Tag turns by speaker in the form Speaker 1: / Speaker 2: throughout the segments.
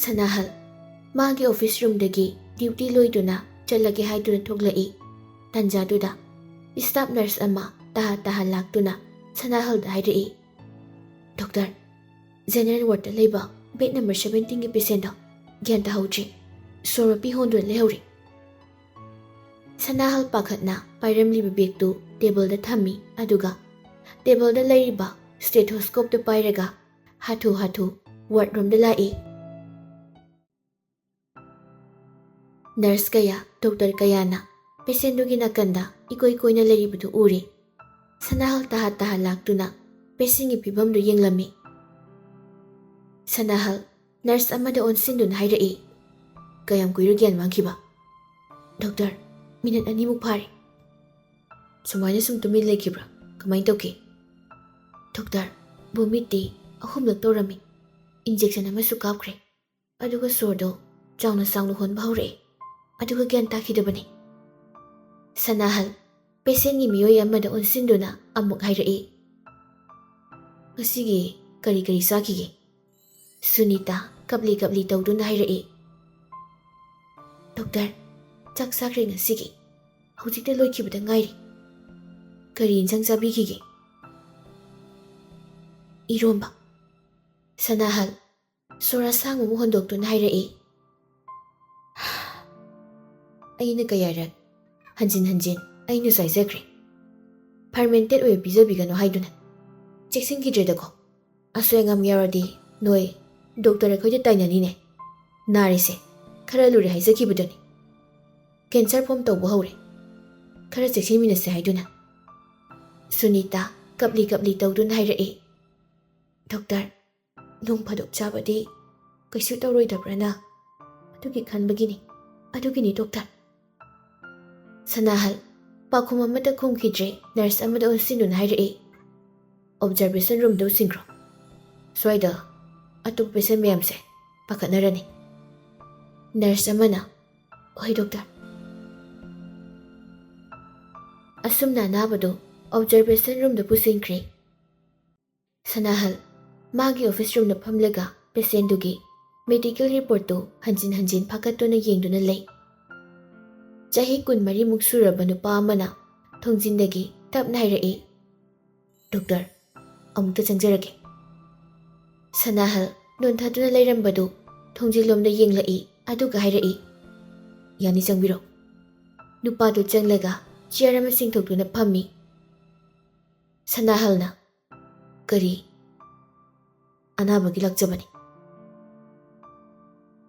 Speaker 1: ꯁꯅꯥꯍꯜ ꯃꯥꯒꯤ office ꯔꯨꯝꯗꯒꯤ duty ꯂꯣꯏꯗꯨꯅ ꯆꯠꯂꯒꯦ ꯍꯥꯏꯗꯨꯅ ꯊꯣꯛꯂꯛꯏ꯫ ꯇꯥꯟꯖꯥꯗꯨꯗ ꯁ꯭ꯇꯥꯐ ꯅꯔꯁ ꯑꯃ ꯇꯍꯥ ꯂꯥꯛꯇꯨꯅ ꯁꯅꯥꯍꯜꯗ ꯍꯥꯏꯔꯛꯏ, "ꯗꯣꯛꯇꯔ, ꯖꯦꯅꯔꯦꯜ ꯋꯥꯔꯗꯇ ꯂꯩꯕ ꯕꯦꯗ ꯅꯝꯕꯔ 17ꯒꯤ ꯄꯦꯁꯦꯟꯗꯣ ꯒ꯭ꯌꯥꯟ ꯇꯥꯍꯧꯗ꯭ꯔꯤ, ꯁꯣꯔ ꯃꯄꯤ ꯍꯣꯟꯗꯨꯅ ꯂꯩꯍꯧꯔꯤ"꯫ ꯁꯅꯥꯍꯜ ꯄꯥꯈꯠꯅ ꯄꯥꯏꯔꯝꯂꯤꯕ ꯕꯦꯒꯇꯨ ꯇꯦꯕꯜꯗ ꯊꯝꯃꯤ, ꯑꯗꯨꯒ ꯇꯦꯕꯜꯗ ꯂꯩꯔꯤꯕ ꯁ꯭ꯇꯦꯊꯣꯁꯀꯣꯞꯇꯨ ꯄꯥꯏꯔꯒ ꯍꯥꯊꯨ ꯋꯥꯔꯗꯔꯣꯝꯗ ꯂꯥꯛꯏ꯫ ꯅꯔꯁ ꯀꯌꯥ, ꯗꯣꯛꯇꯔ ꯀꯌꯥꯅ ꯄꯦꯁꯦꯟꯗꯨꯒꯤ ꯅꯥꯀꯟꯗ ꯏꯀꯣꯏ ꯀꯣꯏꯅ ꯂꯩꯔꯤꯕꯗꯨ ꯎꯔꯤ꯫ ꯁꯅꯥꯍꯜ ꯇꯍꯥ ꯂꯥꯛꯇꯨꯅ ꯄꯦꯁꯦꯟꯒꯤ ꯐꯤꯚꯝꯗꯨ ꯌꯦꯡꯂꯝꯃꯤ꯫ ꯁꯅꯥꯍꯜ ꯅꯔꯁ ꯑꯃꯗ ꯑꯣꯟꯁꯤꯟꯗꯨꯅ ꯍꯥꯏꯔꯛꯏ, "ꯀꯌꯥꯝ ꯀꯨꯏꯔꯦ ꯒ꯭ꯌꯥꯟ ꯃꯥꯡꯈꯤꯕ?" "ꯗꯣꯛꯇꯔ, ꯃꯤꯅꯠ 2ꯃꯨꯛ ꯐꯥꯔꯦ"꯫ "ꯁꯨꯃꯥꯏꯅ ꯁꯨꯝ ꯇꯨꯃꯤꯟ ꯂꯩꯈꯤꯕ꯭ꯔꯥ? ꯀꯃꯥꯏꯅ ꯇꯧꯈꯤ?" "ꯗꯣꯛꯇꯔ, ꯚꯣꯃꯤꯠꯇꯤ 3ꯂꯛ ꯇꯧꯔꯝꯃꯤ, ꯏꯟꯖꯦꯛꯁꯟ ꯑꯃꯁꯨ ꯀꯥꯞꯈ꯭ꯔꯦ, ꯑꯗꯨꯒ ꯁꯣꯔꯗꯣ ꯆꯥꯎꯅ ꯍꯣꯟꯕ ꯍꯧꯔꯛꯑꯦ, ꯑꯗꯨꯒ ꯒ꯭ꯌꯥꯟ ꯇꯥꯈꯤꯗꯕꯅꯤ"꯫ ꯁꯅꯥꯍꯜ ꯄꯦꯁꯦꯟꯒꯤ ꯃꯤꯑꯣꯏ ꯑꯃꯗ ꯑꯣꯟꯁꯤꯟꯗꯨꯅ ꯑꯃꯨꯛ ꯍꯥꯏꯔꯛꯏ, "ꯉꯁꯤꯒꯤ ꯀꯔꯤ ꯆꯥꯈꯤꯒꯦ?" ꯁꯨꯅꯤꯇꯥ ꯀꯞꯂꯤ ꯇꯧꯗꯨꯅ ꯍꯥꯏꯔꯛꯏ, "ꯗꯣꯛꯇꯔ, ꯆꯥꯛ ꯆꯥꯈ꯭ꯔꯦ ꯉꯁꯤꯒꯤ, ꯍꯧꯖꯤꯛꯇ ꯂꯣꯏꯈꯤꯕꯗ ꯉꯥꯏꯔꯤ"꯫ "ꯀꯔꯤ ꯏꯟꯁꯥꯡ ꯆꯥꯕꯤꯈꯤꯒꯦ?" "ꯏꯔꯣꯝꯕ"꯫ ꯁꯅꯥꯍꯜ ꯁꯣꯔ ꯑꯁꯥꯡꯕ ꯑꯃ ꯍꯣꯟꯗꯣꯛꯇꯨꯅ ꯍꯥꯏꯔꯛꯏ, "ꯑꯩꯅ ꯀꯌꯥꯔꯛ ꯍꯟꯖꯤꯟ ꯑꯩꯅꯁꯨ ꯍꯥꯏꯖꯈ꯭ꯔꯦ, ꯐꯔꯃꯦꯟꯇꯦꯠ ꯑꯣꯏꯕ ꯄꯤꯖꯕꯤꯒꯅꯨ ꯍꯥꯏꯗꯨꯅ, ꯆꯦꯛꯁꯤꯟꯈꯤꯗ꯭ꯔꯦꯗꯀꯣ, ꯑꯁꯣꯏ ꯑꯉꯥꯝ ꯌꯥꯎꯔꯗꯤ ꯅꯣꯏ ꯗꯣꯛꯇꯔ ꯑꯩꯈꯣꯏꯗ ꯇꯥꯏꯅꯅꯤꯅꯦ, ꯅꯥꯔꯤꯁꯦ ꯈꯔ ꯂꯨꯔꯦ ꯍꯥꯏꯖꯈꯤꯕꯗꯨꯅꯤ, ꯀꯦꯟꯁꯔ ꯐꯣꯔꯝ ꯇꯧꯕ ꯍꯧꯔꯦ, ꯈꯔ ꯆꯦꯛꯁꯤꯟꯃꯤꯟꯅꯁꯦ ꯍꯥꯏꯗꯨꯅ"꯫ ꯁꯨꯅꯤꯇꯥ ꯀꯞꯂꯤ ꯇꯧꯗꯨꯅ ꯍꯥꯏꯔꯛꯏ, "ꯗꯣꯛꯇꯔ, ꯅꯣꯡ ꯐꯥꯗꯣꯛ ꯆꯥꯕꯗꯤ ꯀꯩꯁꯨ ꯇꯧꯔꯣꯏꯗꯕ꯭ꯔꯅ ꯑꯗꯨꯒꯤ ꯈꯟꯕꯒꯤꯅꯤ ꯗꯣꯛꯇꯔ"꯫ ꯁꯅꯥꯍꯜ ꯄꯥꯎꯈꯨꯝ ꯑꯃꯠꯇ ꯈꯨꯝꯈꯤꯗ꯭ꯔꯦ ꯅꯔꯁ ꯑꯃꯗ ꯑꯣꯟꯁꯤꯟꯗꯨꯅ ꯍꯥꯏꯔꯛꯏ, "ꯑꯣꯕꯖꯥꯔꯕꯦꯁꯟ ꯔꯨꯝꯗ ꯎꯁꯤꯟꯈ꯭ꯔꯣ, ꯁ꯭ꯋꯥꯏꯗ ꯑꯇꯣꯞꯄ ꯄꯦꯁꯦꯟ ꯃꯌꯥꯝꯁꯦ ꯄꯥꯈꯠꯅꯔꯅꯤ"꯫ ꯅꯔꯁ ꯑꯃꯅ, "ꯍꯣꯏ ꯗꯣꯛꯇꯔ"꯫ ꯑꯁꯨꯝꯅ ꯑꯅꯥꯕꯗꯨ ꯑꯣꯕꯖꯥꯔꯕꯦꯁꯟ ꯔꯨꯝꯗ ꯄꯨꯁꯤꯟꯈ꯭ꯔꯦ꯫ ꯁꯅꯥꯍꯜ ꯃꯥꯒꯤ ꯑꯣꯐꯤꯁ ꯔꯨꯝꯗ ꯐꯝꯂꯒ ꯄꯦꯁꯦꯟꯗꯨꯒꯤ ꯃꯦꯗꯤꯀꯦꯜ ꯔꯤꯄꯣꯔꯠꯇꯨ ꯍꯟꯖꯤꯟ ꯐꯥꯀꯠꯇꯨꯅ ꯌꯦꯡꯗꯨꯅ ꯂꯩ꯫ ꯆꯍꯤ 23ꯃꯨꯛ ꯁꯨꯔꯕ ꯅꯨꯄꯥ ꯑꯃꯅ ꯊꯣꯡꯖꯤꯟꯗꯒꯤ ꯇꯞꯅ ꯍꯥꯏꯔꯛꯏ, "ꯗꯣꯛꯇꯔ, ꯑꯃꯨꯛꯇ ꯆꯪꯖꯔꯒꯦ"꯫ ꯁꯅꯥꯍꯜ ꯅꯣꯟꯊꯗꯨꯅ ꯂꯩꯔꯝꯕꯗꯨ ꯊꯣꯡꯖꯤꯜꯂꯣꯝꯗ ꯌꯦꯡꯂꯛꯏ, ꯑꯗꯨꯒ ꯍꯥꯏꯔꯛꯏ, "ꯌꯥꯅꯤ, ꯆꯪꯕꯤꯔꯣ"꯫ ꯅꯨꯄꯥꯗꯨ ꯆꯪꯂꯒ ꯆꯤꯌꯔ ꯑꯃ ꯆꯤꯡꯊꯣꯛꯇꯨꯅ ꯐꯝꯃꯤ꯫ ꯁꯅꯥꯍꯜꯅ, "ꯀꯔꯤ ꯑꯅꯥꯕꯒꯤ ꯂꯥꯛꯆꯕꯅꯤ?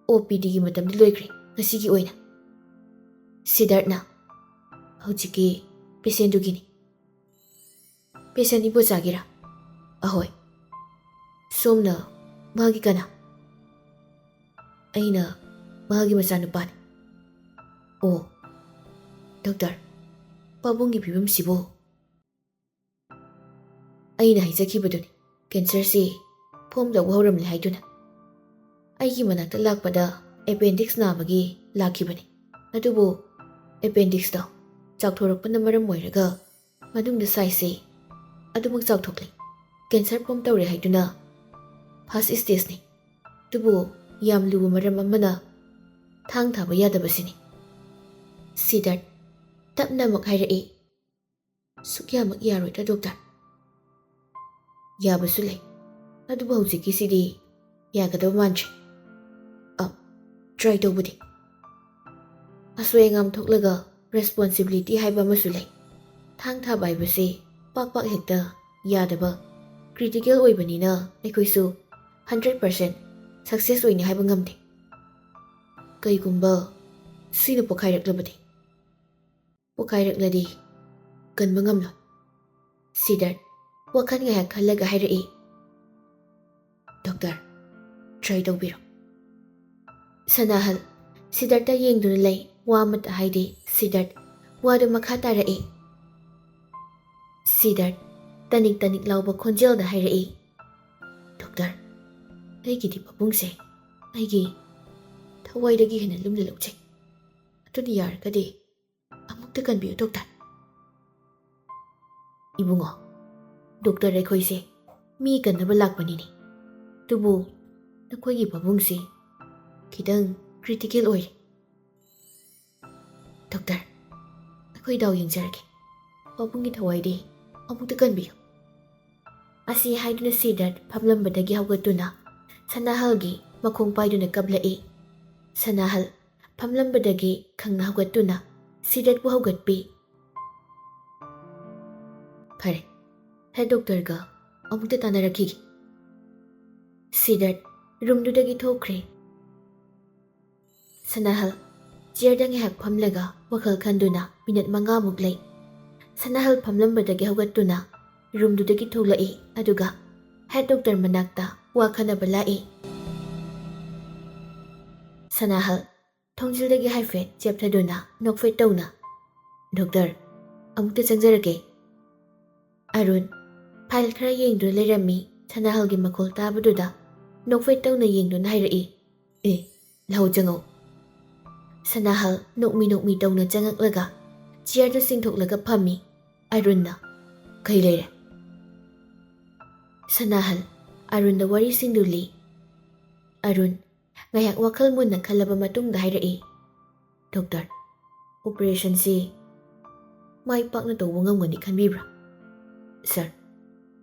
Speaker 1: OPDꯒꯤ ꯃꯇꯝꯗꯤ ꯂꯣꯏꯈ꯭ꯔꯦ ꯉꯁꯤꯒꯤ ꯑꯣꯏꯅ"꯫ ꯁꯤꯗꯥꯔꯊꯅ, "ꯍꯧꯖꯤꯛꯀꯤ ꯄꯦꯁꯦꯟꯗꯨꯒꯤꯅꯤ"꯫ "ꯄꯦꯁꯦꯟ ꯏꯕꯣꯆꯥꯒꯤꯔꯥ?" "ꯑꯍꯣꯏ"꯫ "ꯁꯣꯝꯅ ꯃꯥꯒꯤ ꯀꯅꯥ?" "ꯑꯩꯅ ꯃꯥꯒꯤ ꯃꯆꯥꯅꯨꯄꯥꯅꯤ"꯫ "ꯑꯣ, ꯗꯣꯛꯇꯔ, ꯄꯥꯕꯨꯡꯒꯤ ꯐꯤꯕꯝꯁꯤꯕꯨ"꯫ "ꯑꯩꯅ ꯍꯥꯏꯖꯈꯤꯕꯗꯨꯅꯤ, ꯀꯦꯟꯁꯔꯁꯤ ꯐꯣꯔꯝ ꯇꯧꯕ ꯍꯧꯔꯝꯂꯦ ꯍꯥꯏꯗꯨꯅ. ꯑꯩꯒꯤ ꯃꯅꯥꯛꯇ ꯂꯥꯛꯄꯗ ꯑꯦꯄꯦꯟꯗꯤꯛꯁ ꯅꯥꯕꯒꯤ ꯂꯥꯛꯈꯤꯕꯅꯤ, ꯑꯗꯨꯕꯨ ꯑꯦꯄꯦꯟꯗꯤꯛꯁꯇꯣ ꯆꯥꯎꯊꯣꯔꯛꯄꯅ ꯃꯔꯝ ꯑꯣꯏꯔꯒ ꯃꯅꯨꯡꯗ ꯁꯥꯏꯖꯁꯤ ꯑꯗꯨꯃꯛ ꯆꯥꯎꯊꯣꯛꯂꯦ, ꯀꯦꯟꯁꯔ ꯐꯣꯔꯝ ꯇꯧꯔꯦ ꯍꯥꯏꯗꯨꯅ ꯐꯥꯔꯁ ꯁ꯭ꯇꯦꯖꯅꯤ, ꯑꯗꯨꯕꯨ ꯌꯥꯝ ꯂꯨꯕ ꯃꯔꯝ ꯑꯃꯅ ꯊꯥꯡ ꯊꯥꯕ ꯌꯥꯗꯕꯁꯤꯅꯤ"꯫ ꯁꯤꯗꯥꯔꯊ ꯇꯞꯅ ꯑꯃꯨꯛ ꯍꯥꯏꯔꯛꯏ, "ꯁꯨꯛꯌꯥꯃꯛ ꯌꯥꯔꯣꯏꯗ꯭ꯔꯥ ꯗꯣꯛꯇꯔ"꯫ "ꯌꯥꯕꯁꯨ ꯂꯩ, ꯑꯗꯨꯕꯨ ꯍꯧꯖꯤꯛꯀꯤꯁꯤꯗꯤ ꯌꯥꯒꯗꯕ ꯃꯥꯟꯗ꯭ꯔꯦ, ꯇ꯭ꯔꯥꯏ ꯇꯧꯕꯗꯤ". ꯑꯁꯣꯏ ꯑꯉꯥꯝ ꯊꯣꯛꯂꯒ ꯔꯦꯁꯄꯣꯟꯁꯤꯕꯤꯂꯤꯇꯤ ꯍꯥꯏꯕ ꯑꯃꯁꯨ ꯂꯩ, ꯊꯥꯡ ꯊꯥꯕ ꯍꯥꯏꯕꯁꯤ ꯄꯥꯛ ꯍꯦꯛꯇ ꯌꯥꯗꯕ, ꯀ꯭ꯔꯤꯇꯤꯀꯦꯜ ꯑꯣꯏꯕꯅꯤꯅ ꯑꯩꯈꯣꯏꯁꯨ 100% ꯁꯛꯁꯦꯁ ꯑꯣꯏꯅꯤ ꯍꯥꯏꯕ ꯉꯝꯗꯦ꯫ ꯀꯩꯒꯨꯝꯕ ꯁꯤꯅ ꯄꯣꯈꯥꯏꯔꯛꯂꯕꯗꯤ? "ꯄꯣꯈꯥꯏꯔꯛꯂꯗꯤ ꯀꯟꯕ ꯉꯝꯂꯣꯏ"꯫ ꯁꯤꯗꯥꯔꯊ ꯋꯥꯈꯜ ꯉꯥꯏꯍꯥꯛ ꯈꯜꯂꯒ ꯍꯥꯏꯔꯛꯏ, "ꯗꯣꯛꯇꯔ, ꯇ꯭ꯔꯥꯏ ꯇꯧꯕꯤꯔꯣ"꯫ ꯁꯅꯥꯍꯜ ꯁꯤꯗꯥꯔꯊꯇ ꯌꯦꯡꯗꯨꯅ ꯂꯩ, ꯋꯥ ꯑꯃꯠꯇ ꯍꯥꯏꯗꯦ꯫ ꯁꯤꯗꯥꯔꯊ ꯋꯥꯗꯨ ꯃꯈꯥ ꯇꯥꯔꯛꯏ꯫ ꯁꯤꯗꯥꯔꯊ ꯇꯅꯤꯛ ꯂꯥꯎꯕ ꯈꯣꯟꯖꯦꯜꯗ ꯍꯥꯏꯔꯛꯏ, "ꯗꯣꯛꯇꯔ, ꯑꯩꯒꯤꯗꯤ ꯄꯥꯕꯨꯡꯁꯦ ꯑꯩꯒꯤ ꯊꯋꯥꯏꯗꯒꯤ ꯍꯦꯟꯅ ꯂꯨꯝꯅ ꯂꯧꯖꯩ, ꯑꯗꯨꯅ ꯌꯥꯔꯒꯗꯤ ꯑꯃꯨꯛꯇ ꯀꯟꯕꯤꯌꯨ ꯗꯣꯛꯇꯔ"꯫ "ꯏꯕꯨꯡꯉꯣ, ꯗꯣꯛꯇꯔ ꯑꯩꯈꯣꯏꯁꯦ ꯃꯤ ꯀꯟꯅꯕ ꯂꯥꯛꯄꯅꯤꯅꯦ, ꯑꯗꯨꯕꯨ ꯅꯈꯣꯏꯒꯤ ꯄꯥꯕꯨꯡꯁꯤ khitang critical oire. Doctor, akhoi daw yengjarage. Pabungi thawaidi amukta kanbiyo. Asi haiduna Siddharth phamlambadagi haugatuna Sanahalgi makhong paiduna kablai. Sanahal phamlambadagi khangna haugatuna Siddharth bu haugatpi. Phare, head doctor ga amukta tanarakhi. Siddharth roomdudagi thokre. Sanahal chair hak phamlaga wakhal khanduna minute manga muklai. Sanahal phamlambadagi haugatuna roomdudagi tholai aduga head doctor manakta wakhanaba lai. Sanahal thongjildagi haifet chepthaduna nokfet tawna. Doctor, amukta changjarage. Arun file khara yengduna leirami Sanahalgi makhol tabaduda nokfet tawna yengduna hairai. Lau jango. Sanahal nokmi tawna changaklaga chair da singthoklaga phami. Arunna kai leire. Sanahal Arun da wari singduli. Arun ngayak wakhal munna khalaba matungda hairai. Doctor, operation si mai pakna tawba ngamgani khanbibra? Sir,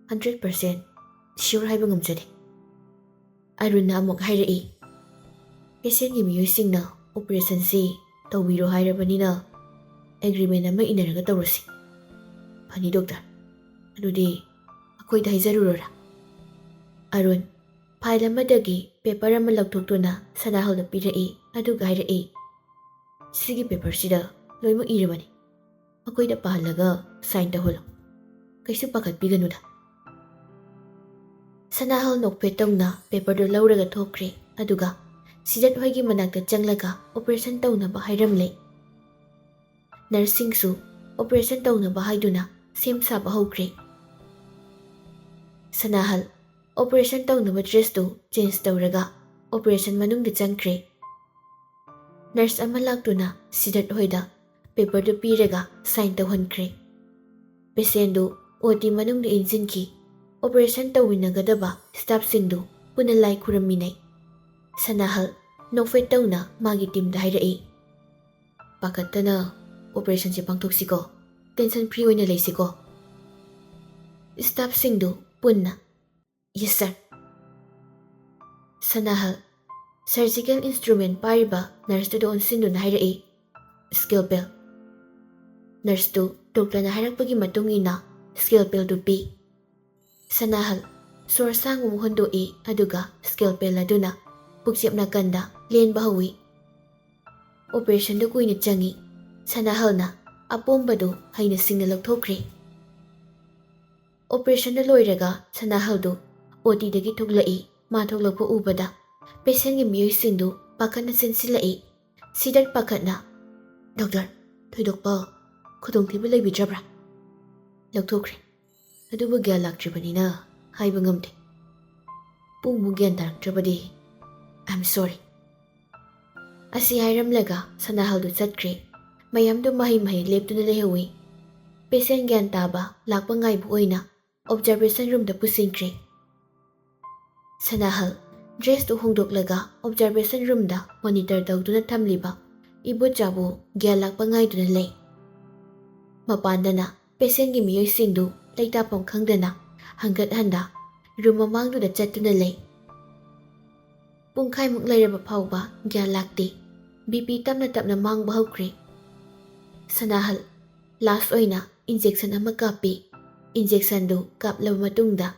Speaker 1: 100% sure haiba ngamjade. Arun na amuk hairai. Patient gi miyoi singna operation si tawbiro hairabanina agreement ama inaraga tawrasi. Phani doctor, adudi akhoi da haizarurora. Arun file amadagi paper ama lauthoktuna Sanahal da pirai aduga hairai. Sigi paper sida loima irabani. Akhoi da pahalaga sign taholo. Kaisu pakat biganuda. Sanahal nokpet tawna paper do lauraga thokre aduga Siddharth hoigi manakta changlaga operation tawnaba hairamle. Nursing su operation tawnaba haiduna sem saba hokre. Sanahal operation tawnaba dress tu change tawraga operation manungda changkre. Nurse ama laktuna Siddharth hoida paper do piraga sign tawhankre. Patient du OT manungda injinki operation tawinagadaba staff singdu punalai khuraminai. Sanahal nokfet tawna magi team da hairai. Pakatana operation si pangthoksiko. Tension free oina leisiko. Staff singdu punna. Yes sir. Sanahal surgical instrument pariba nurse tu doon sinduna hairai. Scalpel. Nurse tu doctor na hairakpagi matungina scalpel du pi. Sanahal sorsangum hondoi aduga scalpel aduna puksip na kanda len bahawi. Operation do kuina changi. Sanahal na apomba do haina singna lagthokre. Operation na loiraga Sanahal do OT dagi thoglai mathoglakpa ubada patient gi miyoi singdu pakatna sensilai. Siddharth pakatna. Doctor, thoidokpa khudongthiba leibidrabra? Lagthokre. Adubu gyan laktribanina haiba ngamde. Pungmu gyan taraktrabadi I'm sorry. Asi hairamlaga Sanahal du chatkre. Mayam du mahi leptuna lehawi. Patient gyan taba lakpa ngaibu oina observation room da pusinkre. Sanahal dress tu hongdoklaga observation room da monitor tawduna thamliba ibu chabu gyan lakpa ngaiduna lei. Mapandana patient gi miyoi singdu leitapam khangdana hangat handa room mamangdu da chattuna lei. Pungkai muk lairaba phauba gyan lakti. BP tapna mangba hokre. Sanahal last oina injection ama kapi. Injection du kaplaba matungda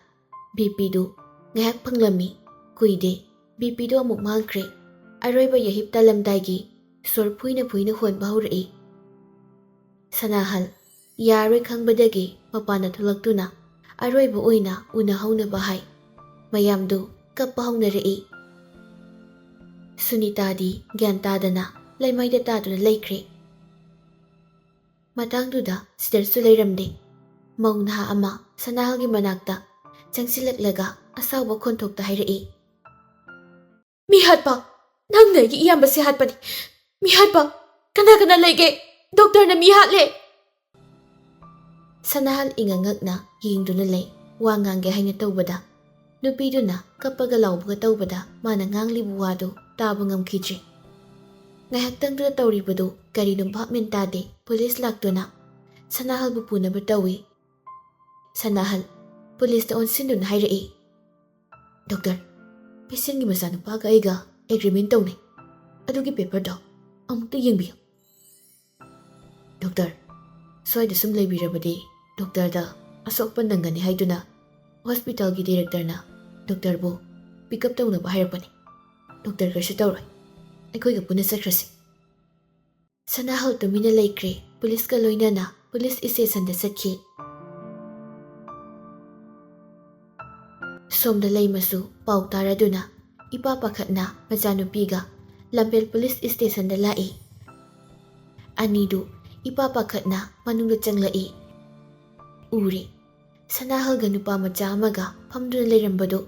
Speaker 1: BP du ngayak phanglami kuide BP du amuk mangkre. Aroiba yahip talamdaigi sor phuina honba haurai. Sanahal yaroi khangbadagi mapana thulaktuna aroiba oina una haunaba hai. Mayamdu kappa haunarai. Sunita di gyan tadana laimaida taduna laikre. Matangduda Siddharth leiramde. Mauna ama Sanahalgi manakta changsilaklaga asawba khonthokta hairai. Mi hatpa nang naigi iyamba si hatpani. Mi hatpa kana leige doctor na mi hatle. Sanahal ingangakna yingduna lei wangangge haina tawbada. Nupiduna kappaga lawbaga tawbada mana nganglibu wadu ꯇꯥꯕ ꯉꯝꯈꯤꯗ꯭ꯔꯤ꯫ ꯉꯥꯏꯍꯥꯛꯇꯪꯗꯨꯗ ꯇꯧꯔꯤꯕꯗꯨ ꯀꯔꯤꯅꯣ ꯚꯥꯞ ꯃꯦꯟ ꯇꯥꯗꯦ꯫ Police ꯂꯥꯛꯇꯨꯅ ꯁꯅꯥꯍꯜꯕꯨ ꯄꯨꯅꯕ ꯇꯧꯏ꯫ ꯁꯅꯥꯍꯜ ꯄꯨꯂꯤꯁꯇ ꯑꯣꯟꯁꯤꯟꯗꯨꯅ ꯍꯥꯏꯔꯛꯏ, doctor, ꯄꯦꯁꯦꯟꯒꯤ ꯃꯆꯥꯅꯨꯄꯥꯒ ꯑꯩꯒ agreement ꯇꯧꯅꯩ꯫ ꯑꯗꯨꯒꯤ ꯄꯦꯄꯔꯗꯣ ꯑꯃꯨꯛꯇ ꯌꯦꯡꯕꯤꯌꯨ꯫ ꯗꯣꯛꯇꯔ, ꯁ꯭ꯋꯥꯏꯗ ꯁꯨꯝ ꯂꯩꯕꯤꯔꯕꯗꯤ ꯗꯣꯛꯇꯔꯗ ꯑꯁꯣꯛꯄ ꯅꯪꯒꯅꯤ ꯍꯥꯏꯗꯨꯅ ꯍꯣꯁꯄꯤꯇꯥꯜꯒꯤ ꯗꯤꯔꯦꯛꯇꯔꯅ ꯗꯣꯛꯇꯔꯕꯨ ꯄꯤꯛꯑꯞ ꯇꯧꯅꯕ ꯍꯥꯏꯔꯛꯄꯅꯤ꯫ ꯗꯣꯛꯇꯔ ꯀꯩꯁꯨ ꯇꯧꯔꯣꯏ, ꯑꯩꯈꯣꯏꯒ ꯄꯨꯟꯅ ꯆꯠꯈ꯭ꯔꯁꯤ꯫ ꯁꯅꯥꯍꯜ ꯇꯨꯃꯤꯟꯅ ꯂꯩꯈ꯭ꯔꯦ꯫ ꯄꯨꯂꯤꯁꯀ ꯂꯣꯏꯅꯅ ꯄꯨꯂꯤꯁ ꯏꯁꯇꯦꯁꯟꯗ ꯆꯠꯈꯤ꯫ ꯁꯣꯝꯗ ꯂꯩꯃꯁꯨ ꯄꯥꯎ ꯇꯥꯔꯗꯨꯅ ꯏꯄꯥ ꯄꯥꯈꯠꯅ ꯃꯆꯥꯅꯨꯄꯤꯒ ꯂꯝꯐꯦꯜ ꯄꯨꯂꯤꯁ ꯏꯁꯇꯦꯁꯟꯗ ꯂꯥꯛꯏ꯫ ꯑꯅꯤꯗꯨ ꯏꯄꯥ ꯄꯥꯈꯠꯅ ꯃꯅꯨꯡꯗ ꯆꯪꯂꯛꯏ꯫ ꯎꯔꯦ ꯁꯅꯥꯍꯜꯒ ꯅꯨꯄꯥ ꯃꯆꯥ ꯑꯃꯒ ꯐꯝꯗꯨꯅ ꯂꯩꯔꯝꯕꯗꯨ꯫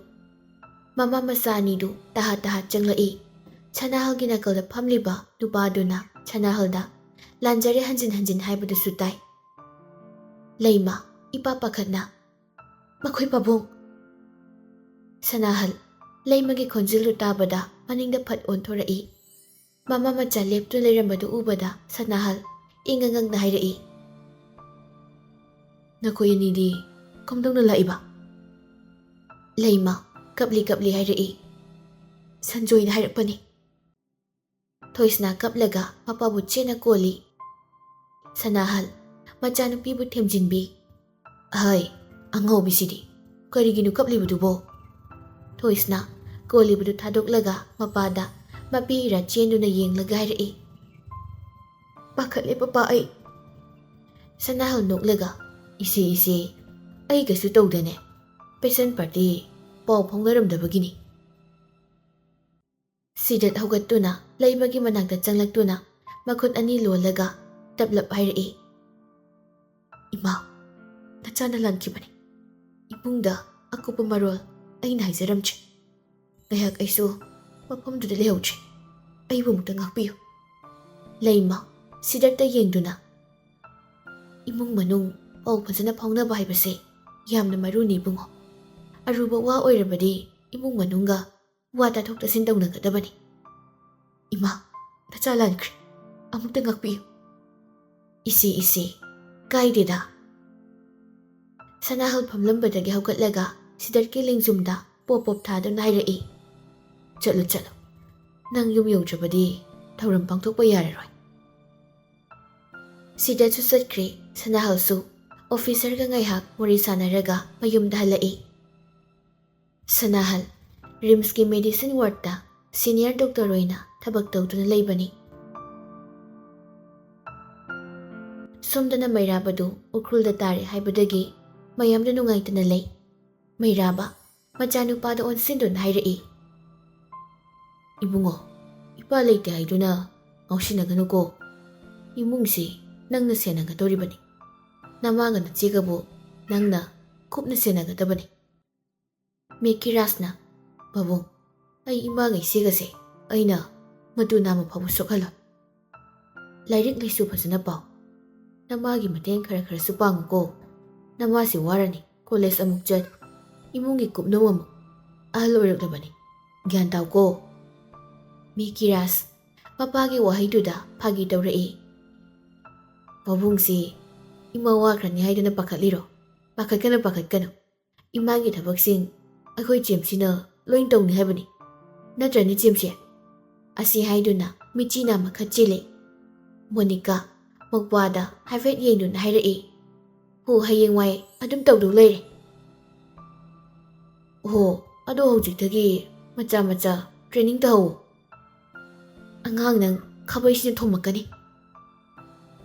Speaker 1: ꯃꯃꯥ ꯃꯆꯥ ꯑꯅꯤꯗꯨ ꯇꯍꯥ ꯇꯍꯥ ꯆꯪꯂꯛꯏ꯫ ꯁꯅꯥꯍꯜꯒꯤ ꯅꯥꯀꯜꯗ ꯐꯝꯂꯤꯕ ꯅꯨꯄꯥꯗꯨꯅ ꯁꯅꯥꯍꯜꯗ ꯂꯥꯟꯖꯔꯦ ꯍꯟꯖꯤꯟ ꯍꯟꯖꯤꯟ ꯍꯥꯏꯕꯗꯨꯁꯨ ꯇꯥꯏ꯫ ꯂꯩꯃ ꯏꯄꯥ ꯄꯥꯈꯠꯅ, ꯃꯈꯣꯏ ꯄꯥꯕꯨꯡ꯫ ꯁꯅꯥꯍꯜ ꯂꯩꯃꯒꯤ ꯈꯣꯟꯖꯦꯜꯗꯨ ꯇꯥꯕꯗ ꯃꯅꯤꯡꯗ ꯐꯠ ꯑꯣꯟꯊꯣꯔꯛꯏ꯫ ꯃꯃꯥ ꯃꯆꯥ ꯂꯦꯞꯇꯨꯅ ꯂꯩꯔꯝꯕꯗꯨ ꯎꯕꯗ ꯁꯅꯥꯍꯜ ꯏꯪꯉ ꯉꯛꯅ ꯍꯥꯏꯔꯛꯏ, ꯅꯈꯣꯏ ꯑꯅꯤꯗꯤ ꯀꯝꯗꯧꯅ ꯂꯥꯛꯏꯕ? ꯂꯩꯃ ꯀꯞꯂꯤ ꯀꯞꯂꯤ ꯍꯥꯏꯔꯛꯏ, ꯁꯟꯖꯣꯏꯅ ꯍꯥꯏꯔꯛꯄꯅꯤ꯫ ꯊꯣꯏꯁꯅꯥ ꯀꯞꯂꯒ ꯃꯄꯥꯕꯨ ꯆꯦꯠꯅ ꯀꯣꯜꯂꯤ꯫ ꯁꯅꯥꯍꯜ ꯃꯆꯥꯅꯨꯄꯤꯕꯨ ꯊꯦꯝꯖꯤꯟꯕꯤ꯫ ꯍꯩ, ꯑꯉꯥꯎꯕꯤꯁꯤꯗꯤ ꯀꯔꯤꯒꯤꯅꯣ ꯀꯞꯂꯤꯕꯗꯨꯕꯣ? ꯊꯣꯏꯁꯅꯥ ꯀꯣꯜꯂꯤꯕꯗꯨ ꯊꯥꯗꯣꯛꯂꯒ ꯃꯄꯥꯗ ꯃꯄꯤ ꯏꯔꯥ ꯆꯦꯟꯗꯨꯅ ꯌꯦꯡꯂꯒ ꯍꯥꯏꯔꯛꯏ, ꯄꯥꯈꯠꯂꯦ ꯄꯄꯥ ꯑꯩ꯫ ꯁꯅꯥꯍꯜ ꯅꯣꯛꯂꯒ, ꯏꯆꯦ, ꯑꯩ ꯀꯩꯁꯨ ꯇꯧꯗꯦꯅꯦ, ꯄꯦꯁꯦꯟ ꯄꯥꯔꯇꯤ ꯄꯥꯎ ꯐꯥꯎꯅꯔꯝꯗꯕꯒꯤꯅꯤ꯫ ꯁꯤꯗꯠ ꯍꯧꯒꯠꯇꯨꯅ ꯂꯩꯃꯒꯤ ꯃꯅꯥꯛꯇ ꯆꯪꯂꯛꯇꯨꯅ ꯃꯈꯨꯠ ꯑꯅꯤ ꯂꯣꯜꯂꯒ ꯇꯞꯂꯞ ꯍꯥꯏꯔꯛꯏ, ꯏꯃꯥ, ꯅꯆꯥꯅ ꯂꯥꯟꯈꯤꯕꯅꯤ꯫ ꯏꯃꯨꯡꯗ ꯑꯀꯨꯞꯄ ꯃꯔꯣꯜ ꯑꯩꯅ ꯍꯥꯏꯖꯔꯝꯗ꯭ꯔꯦ꯫ ꯉꯥꯏꯍꯥꯛ ꯑꯩꯁꯨ ꯃꯐꯝꯗꯨꯗ ꯂꯩꯍꯧꯗ꯭ꯔꯦ, ꯑꯩꯕꯨ ꯑꯃꯨꯛꯇ ꯉꯥꯛꯄꯤꯌꯨ꯫ ꯂꯩꯃ ꯁꯤꯗꯠꯇ ꯌꯦꯡꯗꯨꯅ, ꯏꯃꯨꯡ ꯃꯅꯨꯡ ꯄꯥꯎ ꯐꯖꯅ ꯐꯥꯎꯅꯕ ꯍꯥꯏꯕꯁꯦ ꯌꯥꯝꯅ ꯃꯔꯨꯅꯤ ꯏꯕꯨꯡꯉꯣ꯫ ꯑꯔꯨꯕ ꯋꯥ ꯑꯣꯏꯔꯕꯗꯤ ꯏꯃꯨꯡ ꯃꯅꯨꯡꯒ ꯋꯥ ꯇꯥꯊꯣꯛ ꯇꯥꯁꯤꯟ ꯇꯧꯅꯒꯗꯕꯅꯤ꯫ ꯏꯃꯥ, ꯅꯆꯥ ꯂꯥꯟꯈ꯭ꯔꯦ, ꯑꯃꯨꯛꯇ ꯉꯥꯛꯄꯤꯌꯨ꯫ ꯏꯆꯦ, ꯀꯥꯏꯗꯦꯗ꯫ ꯁꯅꯥꯍꯜ ꯐꯝꯂꯝꯕꯗꯒꯤ ꯍꯧꯒꯠꯂꯒ ꯁꯤꯗꯠꯀꯤ ꯂꯦꯡꯖꯨꯝꯗ ꯄꯣꯞ ꯄꯣꯞ ꯊꯥꯗꯨꯅ ꯍꯥꯏꯔꯛꯏ, ꯆꯠꯂꯣ, ꯅꯪ ꯌꯨꯝ ꯌꯧꯗ꯭ꯔꯕꯗꯤ ꯊꯧꯔꯝ ꯄꯥꯡꯊꯣꯛꯄ ꯌꯥꯔꯔꯣꯏ꯫ ꯁꯤꯗꯠꯁꯨ ꯆꯠꯈ꯭ꯔꯦ꯫ ꯁꯅꯥꯍꯜꯁꯨ ꯑꯣꯐꯤꯁꯔꯒ ꯉꯥꯏꯍꯥꯛ ꯋꯥꯔꯤ ꯁꯥꯟꯅꯔꯒ ꯃꯌꯨꯝꯗ ꯍꯜꯂꯛꯏ꯫ ꯁꯅꯥꯍꯜ ꯔꯤꯝꯁꯀꯤ ꯃꯦꯗꯤꯁꯤꯟ ꯋꯥꯔꯗꯇ ꯁꯤꯅꯤꯌꯔ ꯗꯣꯛꯇꯔ ꯑꯣꯏꯅ ꯊꯕꯛ ꯇꯧꯗꯨꯅ ꯂꯩꯕꯅꯤ꯫ ꯁꯣꯝꯗꯅ ꯃꯩꯔꯥꯕꯗꯨ ꯎꯈ꯭ꯔꯨꯜꯗ ꯇꯥꯔꯦ ꯍꯥꯏꯕꯗꯒꯤ ꯃꯌꯥꯝꯗ ꯅꯨꯡꯉꯥꯏꯇꯅ ꯂꯩ꯫ ꯃꯩꯔꯥꯕ ꯃꯆꯥꯅꯨꯄꯥꯗ ꯑꯣꯟꯁꯤꯟꯗꯨꯅ ꯍꯥꯏꯔꯛꯏ, ꯏꯕꯨꯡꯉꯣ, ꯏꯄꯥ ꯂꯩꯇꯦ ꯍꯥꯏꯗꯨꯅ ꯉꯥꯎꯁꯤꯟꯅꯒꯅꯨꯀꯣ꯫ ꯏꯃꯨꯡꯁꯤ ꯅꯪꯅ ꯁꯦꯟꯅꯒꯗꯧꯔꯤꯕꯅꯤ꯫ ꯅꯃꯥꯒ ꯅꯆꯦꯒꯕꯨ ꯅꯪꯅ ꯀꯨꯞꯅ ꯁꯦꯟꯅꯒꯗꯕꯅꯤ꯫ ꯃꯦꯀꯤꯔꯥꯁꯅ, ꯄꯥꯕꯨꯡ, ꯑꯩ ꯏꯃꯥꯒ ꯏꯆꯦꯒꯁꯦ ꯑꯩꯅ ꯃꯇꯨ ꯅꯥꯝꯃ ꯐꯥꯎꯕ ꯁꯣꯛꯍꯜꯂꯣꯏ꯫ ꯂꯥꯏꯔꯤꯛ ꯂꯥꯏꯁꯨ ꯐꯖꯅ ꯄꯥꯎ꯫ ꯅꯃꯥꯒꯤ ꯃꯇꯦꯡ ꯈꯔꯁꯨ ꯄꯥꯡꯉꯨꯀꯣ꯫ ꯅꯃꯥꯁꯤ ꯋꯥꯔꯅꯤ, ꯀꯣꯂꯦꯖ ꯑꯃꯨꯛ ꯆꯠ, ꯏꯃꯨꯡꯒꯤ ꯀꯨꯞꯅꯣꯝ ꯑꯃꯨꯛ, ꯑꯍꯜ ꯑꯣꯏꯔꯛꯂꯕꯅꯤ, ꯒ꯭ꯌꯥꯟ ꯇꯥꯎꯀꯣ꯫ ꯃꯦꯀꯤꯔꯥꯁ ꯃꯄꯥꯒꯤ ꯋꯥꯍꯩꯗꯨꯗ ꯐꯥꯒꯤ ꯇꯧꯔꯛꯏ, ꯄꯥꯕꯨꯡꯁꯤ ꯏꯃꯥ ꯋꯥꯈ꯭ꯔꯅꯤ ꯍꯥꯏꯗꯨꯅ ꯄꯥꯈꯠꯂꯤꯔꯣ? ꯄꯥꯈꯠꯀꯅꯨ꯫ ꯏꯃꯥꯒꯤ ꯊꯕꯛꯁꯤꯡ ꯑꯩꯈꯣꯏ ꯆꯦꯝꯁꯤꯅ ꯂꯣꯏ ꯇꯧꯅꯤ ꯍꯥꯏꯕꯅꯤ, ꯅꯠꯇ꯭ꯔꯅꯤ ꯆꯦꯝꯁꯤ? ꯑꯁꯤ ꯍꯥꯏꯗꯨꯅ ꯃꯤꯠꯆꯤ ꯅꯥꯝꯃ ꯈꯠꯆꯤꯜꯂꯤ꯫ ꯃꯣꯅꯤꯀꯥ ꯃꯧꯄ꯭ꯋꯥꯗ ꯍꯥꯏꯐꯦꯠ ꯌꯦꯡꯗꯨꯅ ꯍꯥꯏꯔꯛꯏ, ꯍꯌꯦꯡꯋꯥꯏ ꯑꯗꯨꯝ ꯇꯧꯗꯧ ꯂꯩꯔꯦ꯫ ꯑꯗꯣ ꯍꯧꯖꯤꯛꯇꯒꯤ ꯃꯆꯥ ꯇ꯭ꯔꯦꯅꯤꯡ ꯇꯧꯍꯧꯋꯣ꯫ ꯑꯉꯥꯡ ꯅꯪ ꯈꯥꯕꯩꯁꯤꯅ ꯊꯣꯝꯃꯛꯀꯅꯤ꯫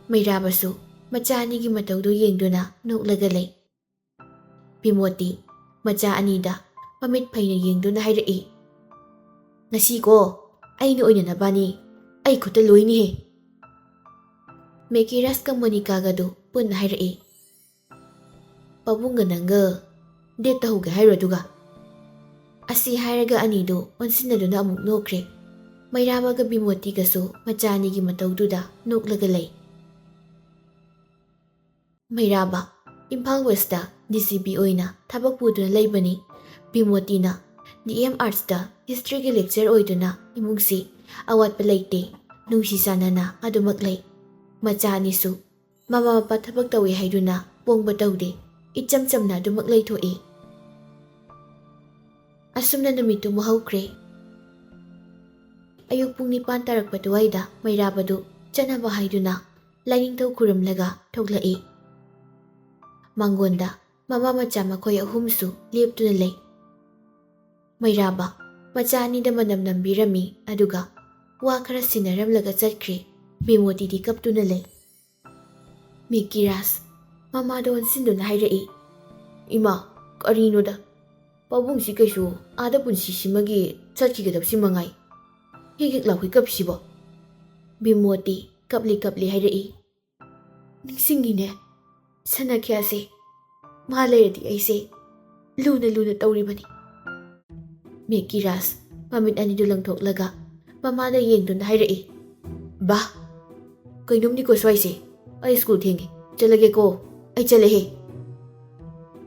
Speaker 1: ꯃꯩꯔꯥꯕꯁꯨ ꯃꯆꯥ ꯑꯅꯤꯒꯤ ꯃꯇꯧꯗꯨ ꯌꯦꯡꯗꯨꯅ ꯅꯣꯛꯂꯒ ꯂꯩ꯫ ꯕꯤꯃꯣꯇꯤ ꯃꯆꯥ ꯑꯅꯤꯗ ꯃꯃꯤꯠ ꯐꯩꯅ ꯌꯦꯡꯗꯨꯅ ꯍꯥꯏꯔꯛꯏ, ꯉꯁꯤꯀꯣ ꯑꯩꯅ ꯑꯣꯏꯅ ꯅꯕꯥꯅꯤ ꯑꯩ ꯈꯨꯠꯇ ꯂꯣꯏꯅꯤꯍꯦ꯫ ꯃꯦꯀꯤꯔꯥꯁꯀ ꯃꯣꯅꯤꯀꯥꯒꯗꯨ ꯄꯨꯟꯅ ꯍꯥꯏꯔꯛꯏ, ꯄꯥꯕꯨꯡꯒ ꯅꯪꯒ ꯗꯦꯠ ꯇꯧꯍꯧꯒꯦ ꯍꯥꯏꯔꯣ ꯑꯗꯨꯒ? ꯑꯁꯤ ꯍꯥꯏꯔꯒ ꯑꯅꯤꯗꯨ ꯑꯣꯟꯁꯤꯟꯅꯗꯨꯅ ꯑꯃꯨꯛ ꯅꯣꯛꯈ꯭ꯔꯦ꯫ ꯃꯩꯔꯥꯕꯒ ꯕꯤꯃꯣꯇꯤꯒꯁꯨ ꯃꯆꯥ ꯑꯅꯤꯒꯤ ꯃꯇꯧꯗꯨꯗ ꯅꯣꯛꯂꯒ ꯂꯩ꯫ ꯃꯩꯔꯥꯕ ꯏꯝꯐꯥꯜ ꯋꯦꯁꯇ DCP ꯑꯣꯏꯅ ꯊꯕꯛ ꯄꯨꯗꯨꯅ ꯂꯩꯕꯅꯤ꯫ ꯕꯤꯃꯣꯇꯤꯅ DM Arts'ta History'gꯤ lecture ꯑꯣꯏꯗꯨꯅ ꯏꯃꯨꯡꯁꯤ ꯑꯋꯥꯠꯄ ꯂꯩꯇꯦ, ꯅꯨꯡꯁꯤ ꯆꯥꯟꯅꯅ ꯑꯗꯨꯃꯛ ꯂꯩ꯫ ꯃꯆꯥ ꯑꯅꯤꯁꯨ ꯃꯃꯥ ꯃꯄꯥ ꯊꯕꯛ ꯇꯧꯏ ꯍꯥꯏꯗꯨꯅ ꯄꯣꯡꯕ ꯇꯧꯗꯦ, ꯏꯆꯝ ꯆꯝꯅ ꯑꯗꯨꯃꯛ ꯂꯩꯊꯣꯛꯏ꯫ ꯑꯁꯨꯝꯅ ꯅꯨꯃꯤꯠꯇꯨ ꯍꯧꯈ꯭ꯔꯦ꯫ ꯑꯌꯨꯛ ꯄꯨꯡ 9 ꯇꯥꯔꯛꯄ ꯑꯗꯨꯋꯥꯏꯗ ꯃꯩꯔꯥꯕꯗꯨ ꯆꯠꯅꯕ ꯍꯥꯏꯗꯨꯅ ꯂꯥꯏꯅꯤꯡꯊꯧ ꯈꯨꯔꯨꯝꯂꯒ ꯊꯣꯛꯂꯛꯏ꯫ ꯃꯥꯡꯒꯣꯟꯗ ꯃꯃꯥ ꯃꯆꯥ ꯃꯈꯣꯏ ꯑꯍꯨꯝꯁꯨ ꯂꯦꯞꯇꯨꯅ ꯂꯩ꯫ ꯃꯩꯔꯥꯕ ꯃꯆꯥ ꯑꯅꯤꯗ ꯃꯅꯝ ꯅꯝꯕꯤꯔꯝꯃꯤ ꯑꯗꯨꯒ ꯋꯥ ꯈꯔ ꯁꯤꯟꯅꯔꯝꯂꯒ ꯆꯠꯈ꯭ꯔꯦ꯫ ꯕꯤꯃꯣꯇꯤꯗꯤ ꯀꯞꯇꯨꯅ ꯂꯩ꯫ ꯃꯤꯀꯤꯔꯥꯖ ꯃꯃꯥꯗ ꯑꯣꯟꯁꯤꯟꯗꯨꯅ ꯍꯥꯏꯔꯛꯏ, "ꯏꯃꯥ, ꯀꯔꯤꯅꯣꯗ? ꯄꯥꯕꯨꯡꯁꯤ ꯀꯩꯁꯨ ꯑꯥꯗ ꯄꯨꯟꯁꯤꯁꯤꯃꯒꯤ ꯆꯠꯈꯤꯒꯗꯕꯁꯤ ꯃꯉꯥꯏ ꯍꯦꯛ ꯂꯥꯎꯈꯩ ꯀꯞꯁꯤꯕꯣ?" ꯕꯤꯃꯣꯇꯤ ꯀꯞꯂꯤ ꯀꯞꯂꯤ ꯍꯥꯏꯔꯛꯏ, "ꯅꯤꯡꯁꯤꯡꯉꯤꯅꯦ ꯁꯅꯥꯈ꯭ꯌꯥꯁꯦ, ꯃꯥ ꯂꯩꯔꯗꯤ ꯑꯩꯁꯦ ꯂꯨꯅ ꯂꯨꯅ ꯇꯧꯔꯤꯕꯅꯤ." ꯃꯤꯀꯤꯔꯥꯖ ꯃꯃꯤꯠ ꯑꯅꯤꯗꯨ ꯂꯪꯊꯣꯛꯂꯒ ꯃꯃꯥꯗ ꯌꯦꯡꯗꯨꯅ ꯍꯥꯏꯔꯛꯏ, "ꯕꯥ, ꯀꯩꯅꯣꯝꯅꯤꯀꯣ ꯁ꯭ꯋꯥꯏꯁꯦ, ꯑꯩ ꯁ꯭ꯀꯨꯜ ꯊꯦꯡꯉꯦ, ꯆꯠꯂꯒꯦꯀꯣ, ꯑꯩ ꯆꯠꯂꯦꯍꯦ."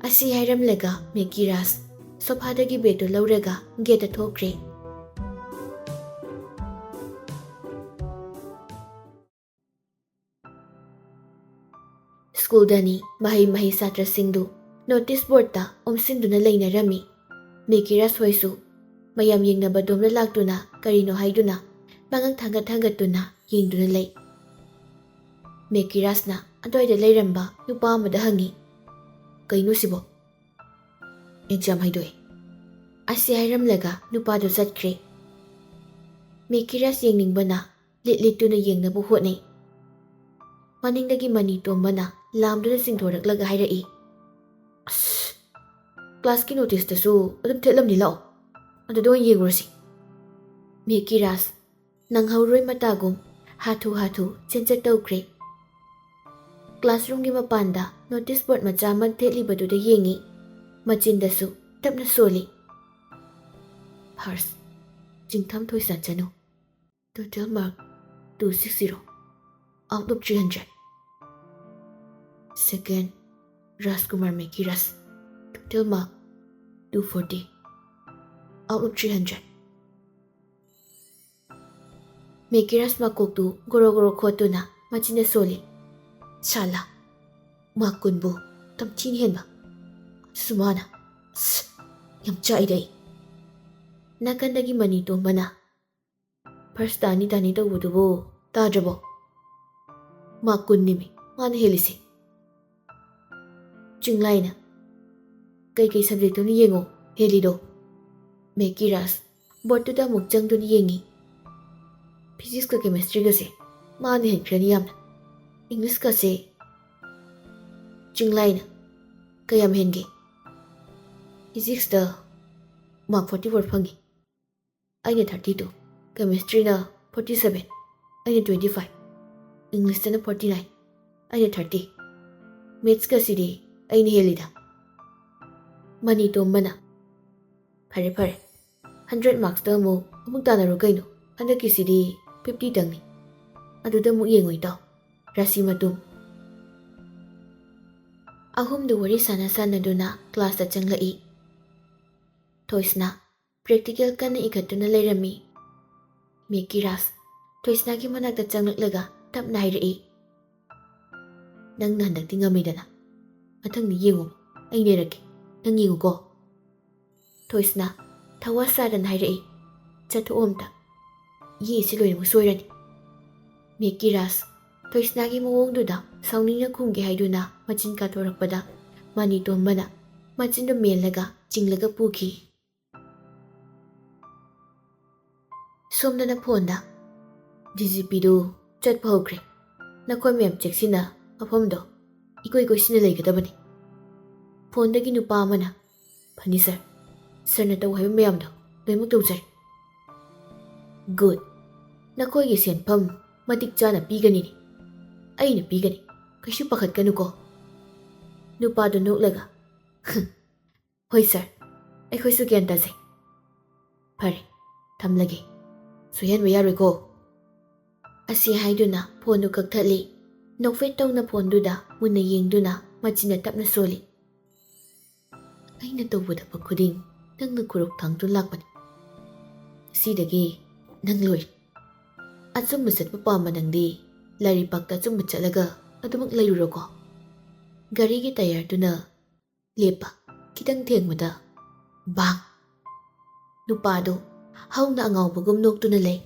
Speaker 1: ꯑꯁꯤ ꯍꯥꯏꯔꯝꯂꯒ ꯃꯤꯀꯤꯔꯥꯖ ꯁꯣꯐꯥꯗꯒꯤ ꯕꯦꯒꯇꯨ ꯂꯧꯔꯒ ꯒꯦꯠꯇ ꯊꯣꯛꯈ꯭ꯔꯦ꯫ ꯁ꯭ꯀꯨꯜꯗꯅꯤ ꯃꯍꯩ ꯁꯥꯇ꯭ꯔꯁꯤꯡꯗꯨ ꯅꯣꯇꯤꯁ ꯕꯣꯔꯗꯇ ꯑꯣꯝꯁꯤꯟꯗꯨꯅ ꯂꯩꯅꯔꯝꯃꯤ꯫ ꯃꯤꯀꯤꯔꯥꯖ ꯍꯣꯏꯁꯨ ꯃꯌꯥꯝ ꯌꯦꯡꯅꯕ ꯗꯣꯝꯗ ꯂꯥꯛꯇꯨꯅ ꯀꯔꯤꯅꯣ ꯍꯥꯏꯗꯨꯅ ꯃꯉꯛ ꯊꯥꯡꯒꯠꯇꯨꯅ ꯌꯦꯡꯗꯨꯅ ꯂꯩ꯫ ꯃꯤꯀꯤꯔꯥꯖꯅ ꯑꯗ꯭ꯋꯥꯏꯗ ꯂꯩꯔꯝꯕ ꯅꯨꯄꯥ ꯑꯃꯗ ꯍꯪꯉꯤ, "ꯀꯩꯅꯣ ꯁꯤꯕꯣ?" "ꯑꯦꯛꯖꯥꯝ ꯍꯥꯏꯗꯣꯛꯑꯦ." ꯑꯁꯤ ꯍꯥꯏꯔꯝꯂꯒ ꯅꯨꯄꯥꯗꯨ ꯆꯠꯈ꯭ꯔꯦ꯫ ꯃꯤꯀꯤꯔꯥꯖ ꯌꯦꯡꯅꯤꯡꯕꯅ ꯂꯤꯠꯇꯨꯅ ꯌꯦꯡꯅꯕ ꯍꯣꯠꯅꯩ꯫ ꯃꯅꯤꯡꯗꯒꯤ ꯃꯅꯤꯇꯣꯝꯕꯅ ꯂꯥꯝꯗꯨꯅ ꯆꯤꯡꯊꯣꯔꯛꯂꯒ ꯍꯥꯏꯔꯛꯏ, "ꯑꯁ, ꯀ꯭ꯂꯥꯁꯀꯤ ꯅꯣꯇꯤꯁꯇꯁꯨ ꯑꯗꯨꯝ ꯊꯦꯠꯂꯝꯅꯤ, ꯂꯥꯛꯑꯣ ꯑꯗꯨꯗ ꯑꯣꯏꯅ ꯌꯦꯡꯉꯨꯔꯁꯤ." ꯃꯤꯀꯤꯔꯥꯖ ꯅꯪꯍꯧꯔꯣꯏ ꯃꯇꯥꯒꯨꯝ ꯍꯥꯊꯨ ꯆꯦꯟꯆꯠ ꯇꯧꯈ꯭ꯔꯦ꯫ ꯀ꯭ꯂꯥꯁꯔꯨꯝꯒꯤ ꯃꯄꯥꯟꯗ ꯅꯣꯇꯤꯁ ꯕꯣꯔꯗ ꯃꯆꯥ ꯑꯃ ꯊꯦꯠꯂꯤꯕꯗꯨꯗ ꯌꯦꯡꯉꯤ꯫ ꯃꯆꯤꯟꯗꯁꯨ ꯇꯞꯅ ꯁꯣꯜꯂꯤ, "ꯐꯥꯔꯁ, ꯆꯤꯡꯊꯝ ꯊꯣꯏꯁꯅꯥ, total mark 260 out of 300. Second, Rajkumar Mikiras, total mark 240 out of 300. Mikiras makoktu goro khotuna machina soli. Sala, makunbu tamchin henba. Sumana, yam chai day. Nakandagi manito mana. First tani to wudubo, tajabo. Makunimi, man helisi. Chinglaina. Kay subject ni yengo, helido. Mikiras, bortuda mukjang dun yengi. Physics ka chemistry ka se, man hen kriyam. English ka se. Chinglaina, kayam henge. Physics da mark 44 phangi. Aina 32, chemistry na 47, aina 25. English na 49, aina 30. Maths ka sidi, aina helida. Manito mana. Pare. 100 marks da mo, amuk tanaro kaino. Anda kisidi 50 tangni. Aduda mo yengoy tao. Rasi matum. Ahum du wari sana duna class da changlai. Toisna, practical ka na ikatuna layrami. Mikiras, toisna ki manak da changlaklaga tap na hirai. Nang nandag tingamay dana. Matang ni yengo, ay niraki. Nang yengo ko. Toisna, tawasadan hirai. Chatu omta. Yi siloy mo soyrani. Mikiras, toisna ki mawong duda, sauning na kungi haiduna, machin katorakpada, manitom mana, machin do melaga, chinglaga puki. Somna na ponda. DGP do, chat pahokre. Nakoy miyam cheksina, apamdo. Ikoy sinalay katabani. Ponda ginupa mana. Pani sir. Sir na tawhay miyam do. Doy sir. Good. Nakoy gisiyan pam. Matikcha na pigani ni. Ay na pigani. Kaisyo pakat ka nuko. Nupa do laga. Hoy sir. Ay koy sugyan taze. Pare. Tamlagi. Suyan mayari ko. Asi haiduna pondu kagtali. Nokfit taw na pondu da muna yengduna macina tap na soli. Ay natawad pagkuding ꯅꯪꯅ ꯈꯨꯔꯨꯛ ꯊꯥꯡꯗꯨꯅ ꯂꯥꯛꯄꯅꯤ꯫ ꯁꯤꯗꯒꯤ ꯅꯪ ꯂꯣꯏꯔꯦ꯫ ꯑꯆꯨꯝꯕ ꯆꯠꯄ ꯄꯥꯝꯕ ꯅꯪꯗꯤ ꯂꯥꯏꯔꯤꯛꯄꯥꯛꯇ ꯑꯆꯨꯝꯕ ꯆꯠꯂꯒ ꯑꯗꯨꯃꯛ ꯂꯩꯔꯨꯔꯣꯀꯣ꯫ ꯒꯥꯔꯤꯒꯤ ꯇꯌꯔꯗꯨꯅ ꯂꯦꯞꯄ ꯈꯤꯇꯪ ꯊꯦꯡꯕꯗ ꯕꯥꯡ! ꯅꯨꯄꯥꯗꯣ ꯍꯧꯅ ꯑꯉꯥꯎꯕꯒꯨꯝ ꯅꯣꯛꯇꯨꯅ ꯂꯩ꯫